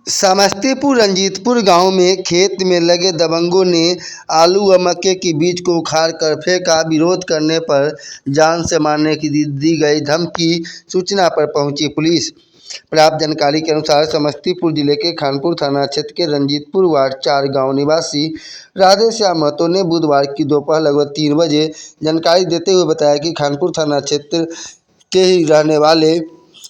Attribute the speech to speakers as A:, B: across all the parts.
A: समस्तीपुर रंजीतपुर गांव में खेत में लगे दबंगों ने आलू व मक्के के बीज को उखाड़ कर फेंका। विरोध करने पर जान से मारने की दी गई धमकी। सूचना पर पहुंची पुलिस। प्राप्त जानकारी के अनुसार समस्तीपुर जिले के खानपुर थाना क्षेत्र के रंजीतपुर वार्ड 4 गांव निवासी राधेश्याम महतो ने बुधवार की दोपहर लगभग 3 बजे जानकारी देते हुए बताया कि खानपुर थाना क्षेत्र के ही रहने वाले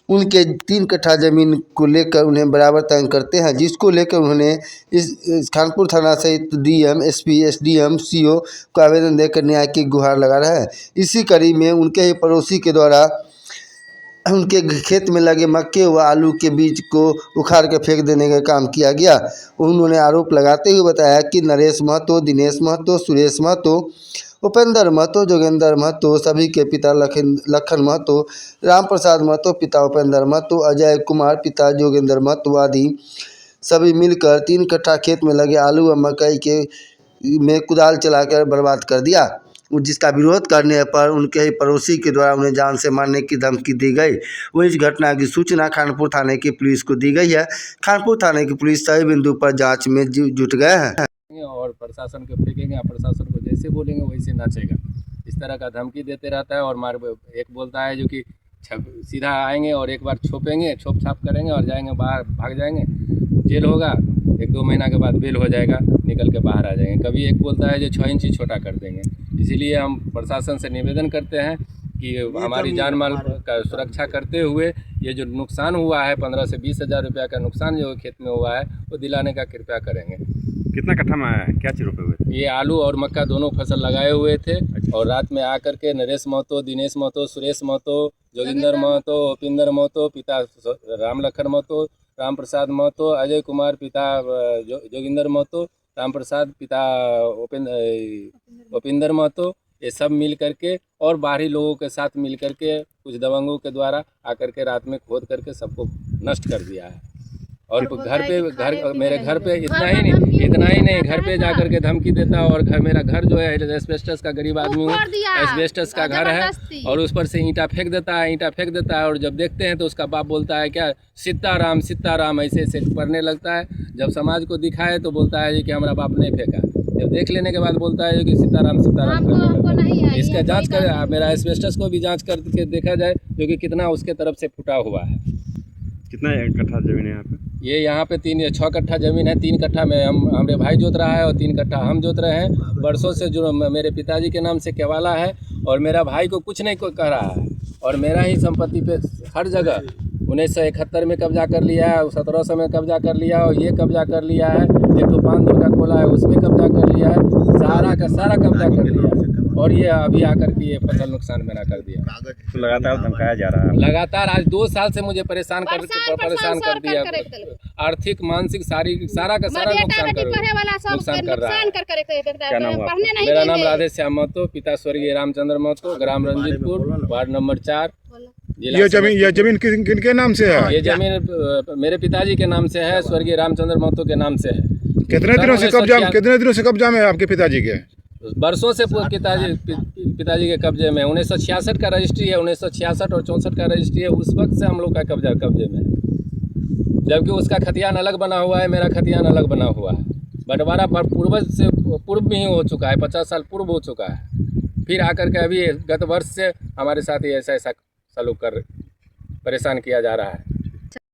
A: उनके 3 कट्ठा ज़मीन को लेकर उन्हें बराबर तंग करते हैं, जिसको लेकर उन्होंने इस खानपुर थाना सहित डीएम, एसपी, एसडीएम, सीओ को आवेदन देकर न्याय की गुहार लगा रहे हैं। इसी कड़ी में उनके ही पड़ोसी के द्वारा उनके खेत में लगे मक्के व आलू के बीज को उखाड़ कर फेंक देने का काम किया गया। उन्होंने आरोप लगाते हुए बताया कि नरेश महतो, दिनेश महतो, सुरेश महतो, उपेंद्र महतो, जोगेंद्र महतो, सभी के पिता लखन महतो, राम प्रसाद महतो पिता उपेंद्र महतो, अजय कुमार पिता जोगेंद्र महतो आदि सभी मिलकर 3 कट्ठा खेत में लगे आलू व मकई के में कुदाल चलाकर बर्बाद कर दिया, जिसका विरोध करने पर उनके ही पड़ोसी के द्वारा उन्हें जान से मारने की धमकी दी गई। वहीं इस घटना की सूचना खानपुर थाने की पुलिस को दी गई है। खानपुर थाने की पुलिस सही बिंदु पर जांच में जुट गए हैं
B: और प्रशासन को फेंकेंगे, प्रशासन को जैसे बोलेंगे वैसे नाचेगा। इस तरह का धमकी देते रहता है और एक बोलता है जो कि सीधा आएंगे और एक बार छोपेंगे, छोप छाप करेंगे और जाएंगे बाहर, भाग जाएंगे, जेल होगा, 1-2 महीना के बाद बेल हो जाएगा, निकल के बाहर आ जाएंगे। कभी एक बोलता है जो 6 इंच छोटा कर देंगे। इसीलिए हम प्रशासन से निवेदन करते हैं कि हमारी जान माल का सुरक्षा करते हुए ये जो नुकसान हुआ है 15 से 20 हज़ार रुपया का नुकसान जो खेत में हुआ है वो दिलाने का कृपया करेंगे।
C: कितना कट्ठा में आया है, क्या चीज़ रोपे हुए थे?
B: ये आलू और मक्का दोनों फसल लगाए हुए थे और रात में आकर के नरेश महतो, दिनेश महतो, सुरेश महतो, जोगिंदर महतो, उपेंद्र महतो पिता राम लखन महतो, राम प्रसाद महतो, अजय कुमार पिता जोगिंदर महतो, राम प्रसाद पिता उपेंद्र महतो, ये सब मिल करके और बाहरी लोगों के साथ मिल करके कुछ दबंगों के द्वारा आकर के रात में खोद करके सबको नष्ट कर दिया है। और मेरे घर पे इतना ही नहीं घर पे जा कर के धमकी देता और मेरा घर जो है एस्बेस्टस का, गरीब आदमी हूँ, एस्बेस्टस का घर है और उस पर से ईंटा फेंक देता है और जब देखते हैं तो उसका बाप बोलता है क्या सीताराम सीताराम ऐसे पढ़ने लगता है। जब समाज को दिखाए तो बोलता है कि हमारा बाप ने फेंका, जब देख लेने के बाद बोलता है कि सीताराम सीताराम करने। इसका जांच कर, मेरा एस्बेस्टस को भी जांच करके देखा जाए जो कि कितना उसके तरफ से फुटा हुआ है।
C: कितना कट्ठा जमीन है यहाँ पे?
B: ये यहाँ पे 6 कट्ठा ज़मीन है। 3 कट्ठा में हमारे भाई जोत रहा है और 3 कट्ठा हम जोत रहे हैं। वर्षों से जो मेरे पिताजी के नाम से केवाला है और मेरा भाई को कुछ नहीं कह रहा है और मेरा ही संपत्ति पे हर जगह 1971 में कब्जा कर लिया है, 1700 में कब्जा कर लिया और ये कब्जा कर लिया है, एक तो 5 का खोला है उसमें कब्जा कर लिया है, सारा का सारा कब्जा कर लिया है और ये अभी आकर के ये फसल नुकसान मेरा कर दिया।
C: तो लगातार धमकाया जा रहा है।
B: लगातार आज 2 साल से मुझे परेशान कर दिया। आर्थिक, मानसिक, शारीरिक सारा का सारा नुकसान कर रहा है।
C: क्या नाम हुआ?
B: मेरा नाम राधेश्याम महतो, पिता स्वर्गीय रामचंद्र महतो, ग्राम रंजीतपुर, वार्ड नंबर 4।
D: ये जमीन किनके नाम से है?
B: ये जमीन मेरे पिताजी के नाम से है, स्वर्गीय रामचंद्र महतो के नाम से है।
D: कितने दिनों से कब्जा में आपके पिताजी के?
B: वर्षों से पिताजी के कब्जे में 1966 का रजिस्ट्री है, 1966 और 64 का रजिस्ट्री है। उस वक्त से हम लोग का कब्जे में, जबकि उसका खतियान अलग बना हुआ है, मेरा खतियान अलग बना हुआ है। बंटवारा पूर्वज से पूर्व में ही हो चुका है, 50 साल पूर्व हो चुका है। फिर आकर के अभी गत वर्ष से हमारे साथ ही ऐसा सलूक कर परेशान किया जा रहा है।